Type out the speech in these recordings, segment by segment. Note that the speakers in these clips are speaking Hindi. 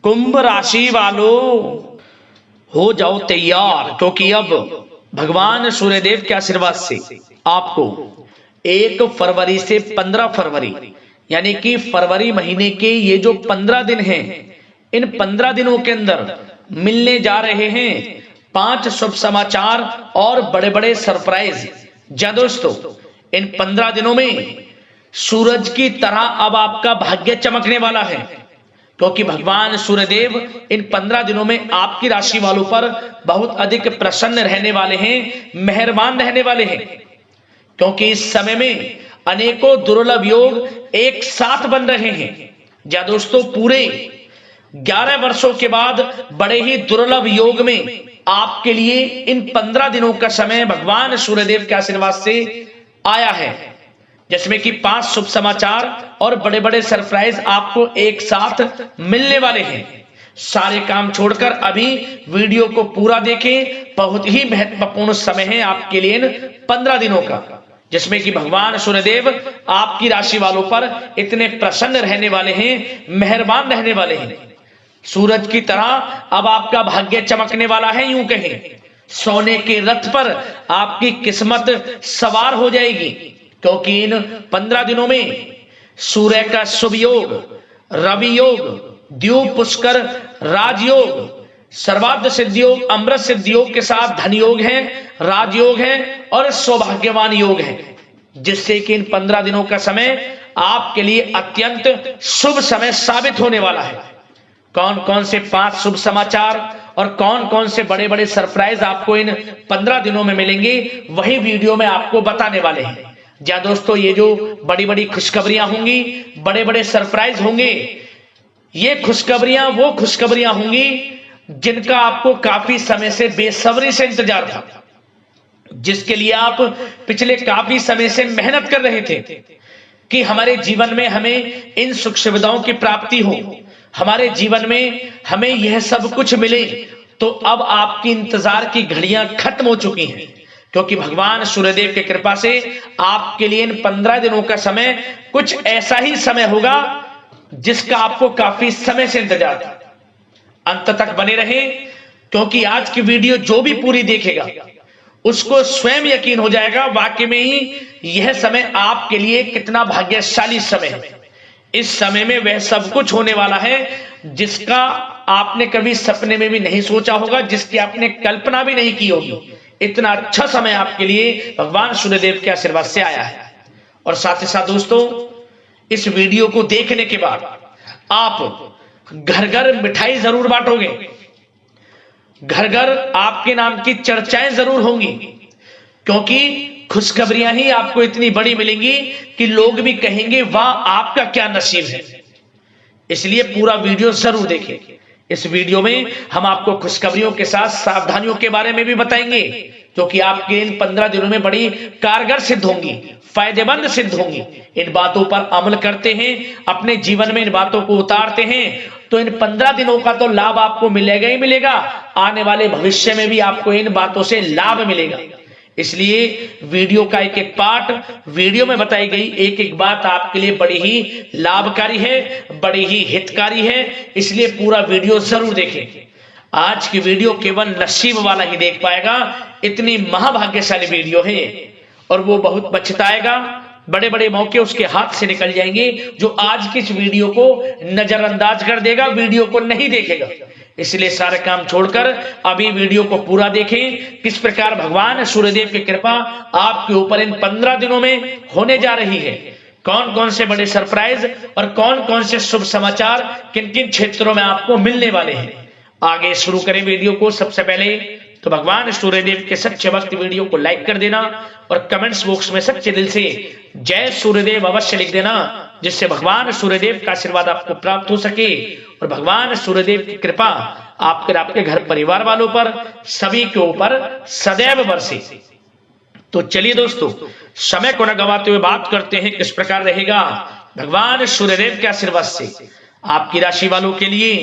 कुंभ राशि वालों हो जाओ तैयार, क्योंकि अब भगवान सूर्यदेव के आशीर्वाद से आपको 1 फरवरी से 15 फरवरी यानी कि फरवरी महीने के ये जो 15 दिन हैं, इन 15 दिनों के अंदर मिलने जा रहे हैं 5 शुभ समाचार और बड़े बड़े सरप्राइज। जा दोस्तों, इन 15 दिनों में सूरज की तरह अब आपका भाग्य चमकने वाला है, क्योंकि भगवान सूर्यदेव इन 15 दिनों में आपकी राशि वालों पर बहुत अधिक प्रसन्न रहने वाले हैं, मेहरबान रहने वाले हैं, क्योंकि इस समय में अनेकों दुर्लभ योग एक साथ बन रहे हैं। जा दोस्तों, पूरे 11 वर्षों के बाद बड़े ही दुर्लभ योग में आपके लिए इन 15 दिनों का समय भगवान सूर्यदेव के आशीर्वाद से आया है, जिसमें कि 5 शुभ समाचार और बड़े बड़े सरप्राइज आपको एक साथ मिलने वाले हैं। सारे काम छोड़कर अभी वीडियो को पूरा देखें, बहुत ही महत्वपूर्ण समय है आपके लिए इन 15 दिनों का, जिसमें कि भगवान सूर्यदेव आपकी राशि वालों पर इतने प्रसन्न रहने वाले हैं, मेहरबान रहने वाले हैं। सूरज की तरह अब आपका भाग्य चमकने वाला है, यूं कहें सोने के रथ पर आपकी किस्मत सवार हो जाएगी, क्योंकि इन 15 दिनों में सूर्य का शुभ योग, रवि योग, द्यूप पुष्कर राजयोग, सर्वार्थ सिद्धि योग, अमृत सिद्धि योग के साथ धन योग है, राजयोग है और सौभाग्यवान योग है, जिससे कि इन 15 दिनों का समय आपके लिए अत्यंत शुभ समय साबित होने वाला है। कौन कौन से 5 शुभ समाचार और कौन कौन से बड़े बड़े सरप्राइज आपको इन 15 दिनों में मिलेंगे, वही वीडियो में आपको बताने वाले हैं। जा दोस्तों, ये जो बड़ी बड़ी खुशखबरियां होंगी, बड़े बड़े सरप्राइज होंगे, ये खुशखबरियां वो खुशखबरियां होंगी जिनका आपको काफी समय से बेसब्री से इंतजार था, जिसके लिए आप पिछले काफी समय से मेहनत कर रहे थे कि हमारे जीवन में हमें इन सुख सुविधाओं की प्राप्ति हो, हमारे जीवन में हमें यह सब कुछ मिले। तो अब आपकी इंतजार की घड़ियां खत्म हो चुकी हैं, क्योंकि भगवान सूर्यदेव की कृपा से आपके लिए इन 15 दिनों का समय कुछ ऐसा ही समय होगा जिसका आपको काफी समय से इंतजार था। अंत तक बने रहें, क्योंकि आज की वीडियो जो भी पूरी देखेगा उसको स्वयं यकीन हो जाएगा वाकई में ही यह समय आपके लिए कितना भाग्यशाली समय है। इस समय में वह सब कुछ होने वाला है जिसका आपने कभी सपने में भी नहीं सोचा होगा, जिसकी आपने कल्पना भी नहीं की होगी। इतना अच्छा समय आपके लिए भगवान सूर्यदेव के आशीर्वाद से आया है। और साथ ही साथ दोस्तों, इस वीडियो को देखने के बाद आप घर घर मिठाई जरूर बांटोगे, घर घर आपके नाम की चर्चाएं जरूर होंगी, क्योंकि खुशखबरियां ही आपको इतनी बड़ी मिलेंगी कि लोग भी कहेंगे वाह आपका क्या नसीब है। इसलिए पूरा वीडियो जरूर देखें। इस वीडियो में हम आपको खुशखबरियों के साथ सावधानियों के बारे में भी बताएंगे, क्योंकि आपके इन 15 दिनों में बड़ी कारगर सिद्ध होंगी, फायदेमंद सिद्ध होंगी। इन बातों पर अमल करते हैं, अपने जीवन में इन बातों को उतारते हैं, तो इन 15 दिनों का तो लाभ आपको मिलेगा ही मिलेगा, आने वाले भविष्य में भी आपको इन बातों से लाभ मिलेगा। इसलिए वीडियो का एक एक पार्ट, वीडियो में बताई गई एक एक बात आपके लिए बड़ी ही लाभकारी है, बड़ी ही हितकारी है, इसलिए पूरा वीडियो जरूर देखें। आज की वीडियो केवल नसीब वाला ही देख पाएगा, इतनी महाभाग्यशाली वीडियो है, और वो बहुत पछताएगा। बड़े बड़े मौके उसके हाथ से निकल जाएंगे जो आज की इस वीडियो को नजरअंदाज कर देगा, वीडियो को नहीं देखेगा। इसलिए सारे काम छोड़कर अभी वीडियो को पूरा देखें, किस प्रकार भगवान सूर्यदेव की कृपा आपके ऊपर इन 15 दिनों में होने जा रही है, कौन कौन से बड़े सरप्राइज और कौन कौन से शुभ समाचार किन किन क्षेत्रों में आपको मिलने वाले हैं। आगे शुरू करें वीडियो को। सबसे पहले तो भगवान सूर्यदेव के सच्चे भक्त वीडियो को लाइक कर देना और कमेंट्स बॉक्स में सच्चे दिल से जय सूर्यदेव अवश्य लिख देना, जिससे भगवान सूर्यदेव का आशीर्वाद आपको प्राप्त हो सके और भगवान सूर्यदेव की कृपा आपके घर परिवार वालों पर सभी के ऊपर सदैव बरसे। तो चलिए दोस्तों, समय को न गवाते हुए बात करते हैं किस प्रकार रहेगा भगवान सूर्यदेव के आशीर्वाद से आपकी राशि वालों के लिए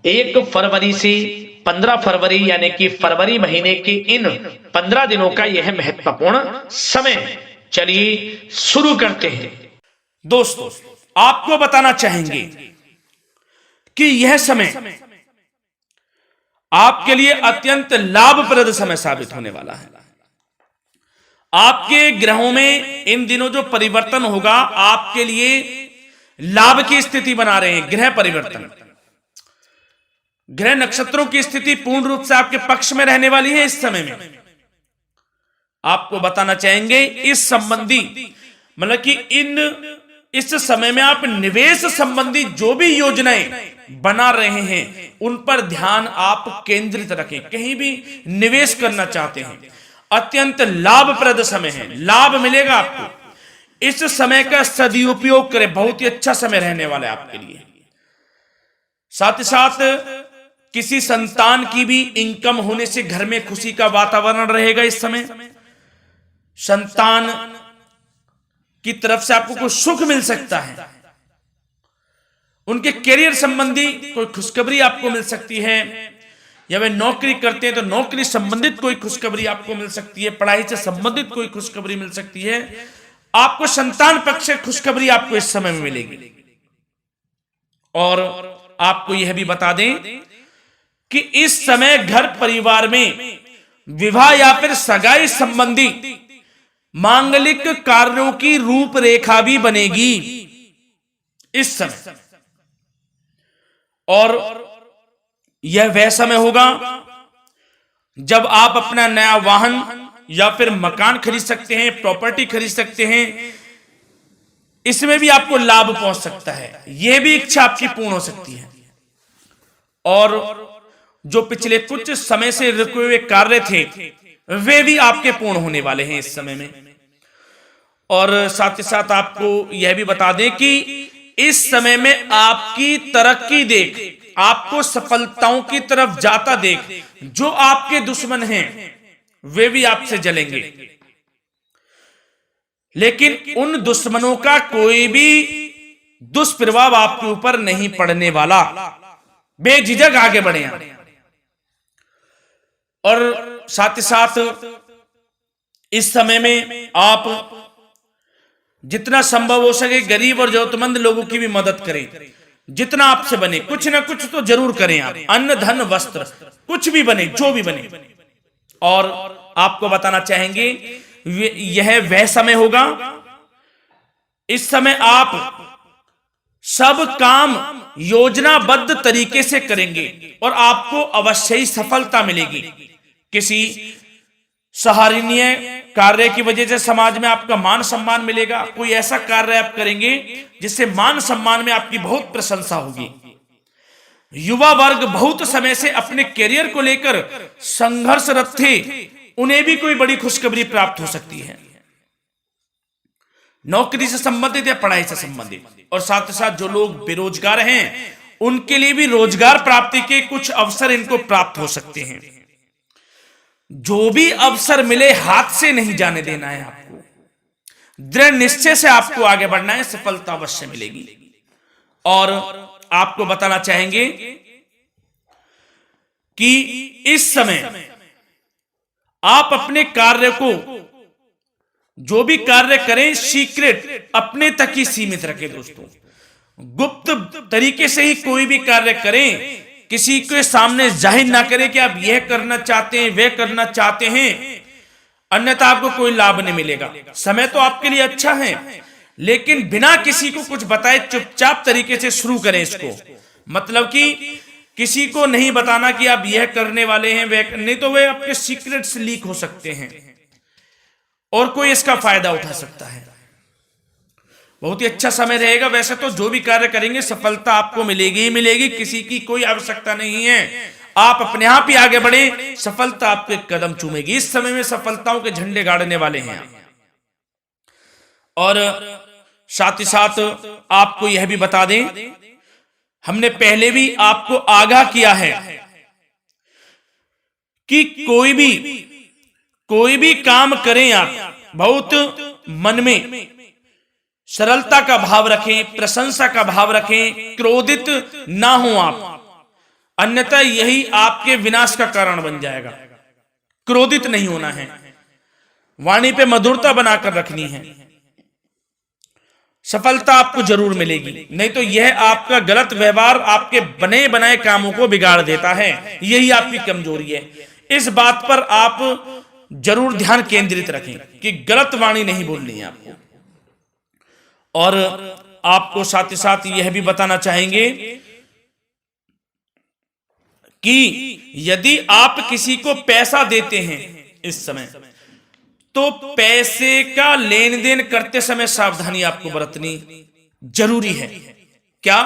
1 फरवरी से 15 फरवरी यानी कि फरवरी महीने के इन 15 दिनों का यह महत्वपूर्ण समय। चलिए शुरू करते हैं। दोस्तों, आपको बताना चाहेंगे कि यह समय आपके लिए अत्यंत लाभप्रद समय साबित होने वाला है। आपके ग्रहों में इन दिनों जो परिवर्तन होगा आपके लिए लाभ की स्थिति बना रहे हैं। ग्रह परिवर्तन, ग्रह नक्षत्रों की स्थिति पूर्ण रूप से आपके पक्ष में रहने वाली है। इस समय में आपको बताना चाहेंगे इस संबंधी, मतलब कि इस समय में आप निवेश संबंधी जो भी योजनाएं बना रहे हैं उन पर ध्यान आप केंद्रित रखें। कहीं भी निवेश करना चाहते हैं, अत्यंत लाभप्रद समय है, लाभ मिलेगा आपको। इस समय का सदुपयोग करें, बहुत ही अच्छा समय रहने वाला है आपके लिए। साथ ही साथ किसी संतान की भी इनकम होने से घर में खुशी का वातावरण रहेगा। इस समय संतान की तरफ से आपको कोई सुख मिल सकता है, उनके करियर संबंधी कोई खुशखबरी आपको मिल सकती है, या वे नौकरी करते हैं तो नौकरी संबंधित कोई खुशखबरी आपको मिल सकती है, पढ़ाई से संबंधित कोई खुशखबरी मिल सकती है। आपको संतान पक्ष से खुशखबरी आपको इस समय में मिलेगी। और आपको यह भी बता दें कि इस समय घर परिवार में विवाह या फिर सगाई संबंधी मांगलिक कार्यों की रूपरेखा भी बनेगी इस समय। और यह वह समय होगा जब आप अपना नया वाहन या फिर मकान खरीद सकते हैं, प्रॉपर्टी खरीद सकते हैं। इसमें भी आपको लाभ पहुंच सकता है, यह भी इच्छा आपकी पूर्ण हो सकती है। और जो पिछले कुछ समय से रुके हुए कार्य थे वे भी आपके पूर्ण होने वाले हैं इस समय में। और साथ ही साथ आपको यह भी बता दें कि इस समय में आपकी तरक्की देख, आपको सफलताओं की तरफ जाता देख जो आपके दुश्मन हैं वे भी आपसे जलेंगे, लेकिन उन दुश्मनों का कोई भी दुष्प्रभाव आपके ऊपर नहीं पड़ने वाला। बेझिझक आगे बढ़े आप। और साथ ही साथ इस समय में आप जितना संभव हो सके गरीब और जरूरतमंद लोगों की भी मदद करें। जितना आपसे बने कुछ ना कुछ तो जरूर करें आप, अन्न धन वस्त्र कुछ भी बने, जो भी बने। और आपको बताना चाहेंगे यह वह समय होगा, इस समय आप सब काम योजनाबद्ध तरीके से करेंगे और आपको अवश्य ही सफलता मिलेगी। किसी सराहनीय कार्य की वजह से समाज में आपका मान सम्मान मिलेगा। कोई ऐसा कार्य आप करेंगे जिससे मान सम्मान में आपकी बहुत प्रशंसा होगी। युवा वर्ग बहुत समय से अपने करियर को लेकर संघर्षरत थे, उन्हें भी कोई बड़ी खुशखबरी प्राप्त हो सकती है, नौकरी से संबंधित या पढ़ाई से संबंधित। और साथ ही साथ जो लोग बेरोजगार हैं उनके लिए भी रोजगार प्राप्ति के कुछ अवसर इनको प्राप्त हो सकते हैं। जो भी अवसर मिले हाथ से नहीं जाने देना है आपको, दृढ़ निश्चय से आपको आगे बढ़ना है, सफलता अवश्य मिलेगी। और आपको बताना चाहेंगे कि इस समय आप अपने कार्य को, जो भी कार्य करें, सीक्रेट अपने तक ही सीमित रखें दोस्तों। गुप्त तरीके से ही कोई भी कार्य करें, किसी के सामने जाहिर ना करें कि आप यह करना चाहते हैं, वह करना चाहते हैं, अन्यथा आपको कोई लाभ नहीं मिलेगा। समय तो आपके लिए अच्छा है, लेकिन बिना किसी को कुछ बताए चुपचाप तरीके से शुरू करें इसको। मतलब कि किसी को नहीं बताना कि आप यह करने वाले हैं, वह नहीं, तो वे आपके सीक्रेट्स लीक हो सकते हैं और कोई इसका फायदा उठा सकता है। बहुत ही अच्छा समय रहेगा। वैसे तो जो भी कार्य करेंगे सफलता आपको मिलेगी ही मिलेगी, किसी की कोई आवश्यकता नहीं है। आप अपने आप ही आगे बढ़े, सफलता आपके कदम चूमेगी। इस समय में सफलताओं के झंडे गाड़ने वाले हैं। और साथ ही साथ आपको यह भी बता दें, हमने पहले भी आपको आगाह किया है कि कोई भी काम करें आप बहुत मन में सरलता का भाव रखें, प्रशंसा का भाव रखें, क्रोधित ना हो आप, अन्यथा यही आपके विनाश का कारण बन जाएगा। क्रोधित नहीं होना है, वाणी पे मधुरता बनाकर रखनी है। सफलता आपको जरूर मिलेगी, नहीं तो यह आपका गलत व्यवहार आपके बने बनाए कामों को बिगाड़ देता है। यही आपकी कमजोरी है। इस बात पर आप जरूर ध्यान केंद्रित रखें कि गलत वाणी नहीं बोलनी है आपको। और आपको साथ ही साथ यह भी बताना चाहेंगे कि यदि आप किसी को पैसा देते हैं इस समय, तो पैसे का लेन देन करते समय सावधानी आपको बरतनी जरूरी है। क्या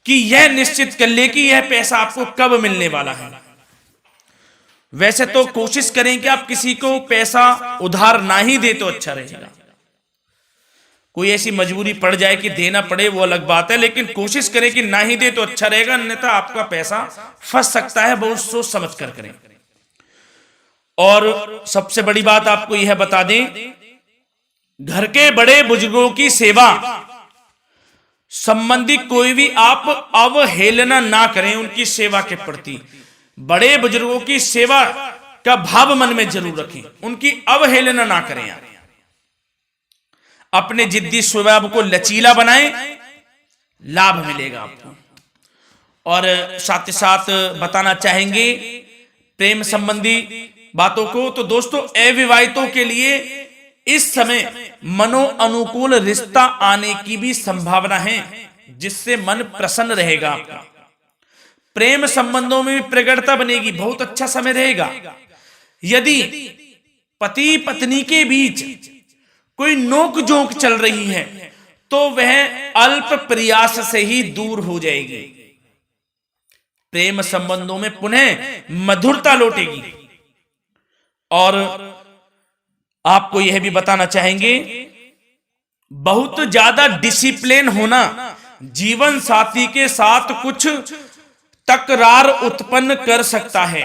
कि यह निश्चित कर ले कि यह पैसा आपको कब मिलने वाला है। वैसे तो कोशिश करें कि आप किसी को पैसा उधार ना ही दे तो अच्छा रहेगा। कोई ऐसी मजबूरी पड़ जाए कि देना पड़े वो अलग बात है, लेकिन कोशिश करें कि ना ही दे तो अच्छा रहेगा, अन्यथा आपका पैसा फंस सकता है। बहुत सोच समझ कर करें। और सबसे बड़ी बात आपको यह बता दें, घर के बड़े बुजुर्गों की सेवा संबंधी कोई भी आप अवहेलना ना करें उनकी सेवा के प्रति। बड़े बुजुर्गों की सेवा का भाव मन में जरूर रखें, उनकी अवहेलना ना करें आप। अपने जिद्दी स्वभाव को लचीला बनाएं, लाभ मिलेगा आपको। और साथ ही साथ बताना चाहेंगे प्रेम संबंधी बातों को, तो दोस्तों अविवाहितों के लिए इस समय मनो अनुकूल रिश्ता आने की भी संभावना है, जिससे मन प्रसन्न रहेगा आपका। प्रेम संबंधों में भी प्रगाढ़ता बनेगी, बहुत अच्छा समय रहेगा। यदि पति पत्नी के बीच कोई नोक झोंक चल रही है तो वह अल्प प्रयास से ही दूर हो जाएगी। प्रेम संबंधों में पुनः मधुरता लौटेगी। और आपको यह भी बताना चाहेंगे, बहुत ज्यादा डिसिप्लिन होना जीवन साथी के साथ कुछ तकरार उत्पन्न कर सकता है।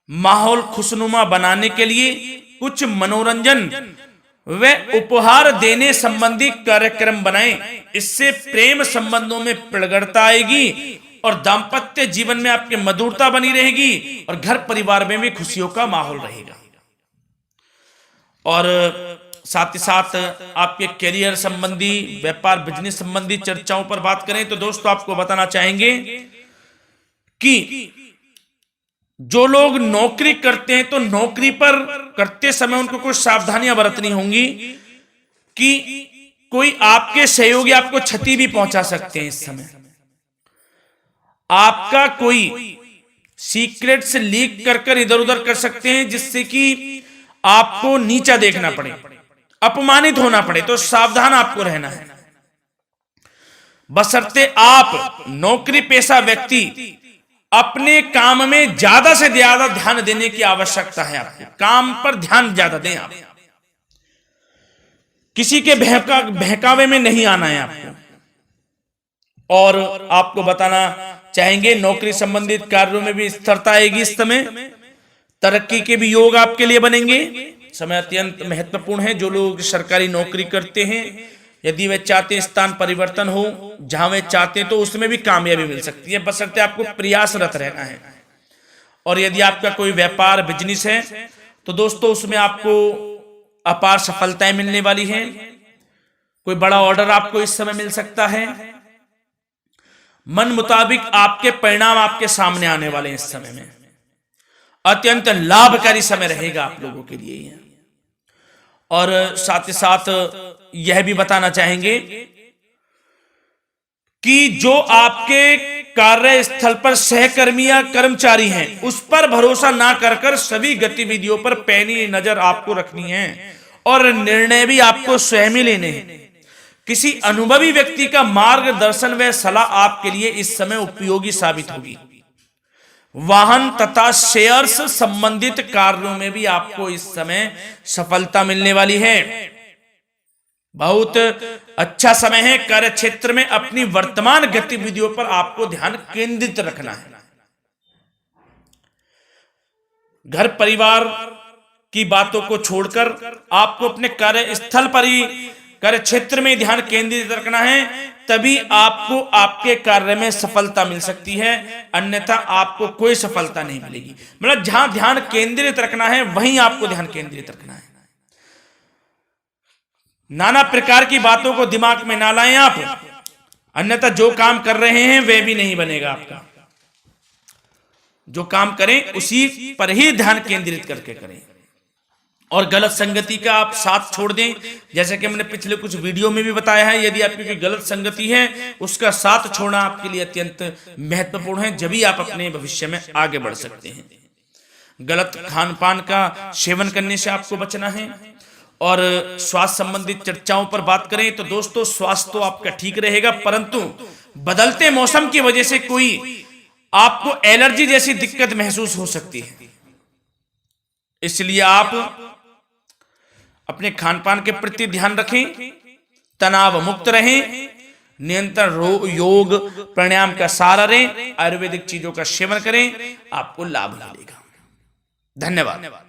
माहौल खुशनुमा बनाने के लिए कुछ मनोरंजन व उपहार देने संबंधी कार्यक्रम बनाएं। इससे प्रेम संबंधों में प्रगाढ़ता आएगी और दाम्पत्य जीवन में आपकी मधुरता बनी रहेगी और घर परिवार में भी खुशियों का माहौल रहेगा। और साथ ही साथ आपके करियर संबंधी, व्यापार बिजनेस संबंधी चर्चाओं पर बात करें तो दोस्तों आपको बताना चाहेंगे कि जो लोग नौकरी करते हैं तो नौकरी पर करते समय उनको कुछ सावधानियां बरतनी होंगी कि कोई आपके सहयोगी आपको क्षति भी पहुंचा सकते हैं। इस समय आपका कोई सीक्रेट्स लीक कर इधर उधर कर सकते हैं, जिससे कि आपको नीचा देखना पड़े, अपमानित होना पड़े। तो सावधान आपको रहना है। बशर्ते आप नौकरी पेशा व्यक्ति अपने काम में ज्यादा से ज्यादा ध्यान देने की आवश्यकता है। आपको काम पर ध्यान ज्यादा दें। आप किसी के बहकावे में नहीं आना है आपको। और आपको बताना चाहेंगे नौकरी संबंधित कार्यों में भी स्थिरता आएगी। इस समय तरक्की के भी योग आपके लिए बनेंगे। समय अत्यंत महत्वपूर्ण है। जो लोग सरकारी नौकरी करते हैं, यदि वे चाहते हैं स्थान परिवर्तन हो, जहां वे चाहते हैं, तो उसमें भी कामयाबी मिल सकती है, बशर्ते आपको प्रयासरत रहना है। और यदि आपका कोई व्यापार बिजनेस है तो दोस्तों उसमें आपको अपार सफलताएं मिलने वाली हैं। कोई बड़ा ऑर्डर आपको इस समय मिल सकता है। मन मुताबिक आपके परिणाम आपके सामने आने वाले हैं। इस समय में अत्यंत लाभकारी समय रहेगा आप लोगों के लिए। और साथ ही साथ यह भी बताना चाहेंगे कि जो आपके कार्यस्थल पर सहकर्मी या कर्मचारी हैं, उस पर भरोसा ना कर सभी गतिविधियों पर पैनी नजर आपको रखनी है और निर्णय भी आपको स्वयं ही लेने हैं। किसी अनुभवी व्यक्ति का मार्गदर्शन व सलाह आपके लिए इस समय उपयोगी साबित होगी। वाहन तथा शेयर्स संबंधित कार्यों में भी आपको इस समय सफलता मिलने वाली है। बहुत अच्छा समय है। कार्य क्षेत्र में अपनी वर्तमान गतिविधियों पर आपको ध्यान केंद्रित रखना है। घर परिवार की बातों को छोड़कर आपको अपने कार्यस्थल पर ही, कार्य क्षेत्र में ध्यान केंद्रित रखना है, तभी आपको आपके कार्य में सफलता मिल सकती है, अन्यथा आपको कोई सफलता नहीं मिलेगी। मतलब जहां ध्यान केंद्रित रखना है वहीं आपको ध्यान केंद्रित रखना है। नाना प्रकार की बातों को दिमाग में ना लाएं आप, अन्यथा जो काम कर रहे हैं वह भी नहीं बनेगा आपका। जो काम करें उसी पर ही ध्यान केंद्रित करके करें, और गलत संगति का आप साथ छोड़ दें। जैसे कि हमने पिछले कुछ वीडियो में भी बताया है, यदि आपकी कोई गलत संगति है उसका साथ छोड़ना आपके लिए अत्यंत महत्वपूर्ण है, जब भी आप अपने भविष्य में आगे बढ़ सकते हैं। गलत खान पान का सेवन करने से आपको बचना है। और स्वास्थ्य संबंधित चर्चाओं पर बात करें तो दोस्तों, स्वास्थ्य तो आपका ठीक रहेगा, परंतु बदलते मौसम की वजह से कोई आपको एलर्जी जैसी दिक्कत महसूस हो सकती है। इसलिए आप अपने खान पान के प्रति ध्यान रखें, तनाव मुक्त रहें, नियंत्रण योग प्राणायाम का सहारा लें, आयुर्वेदिक चीजों का सेवन करें, आपको लाभ मिलेगा। धन्यवाद।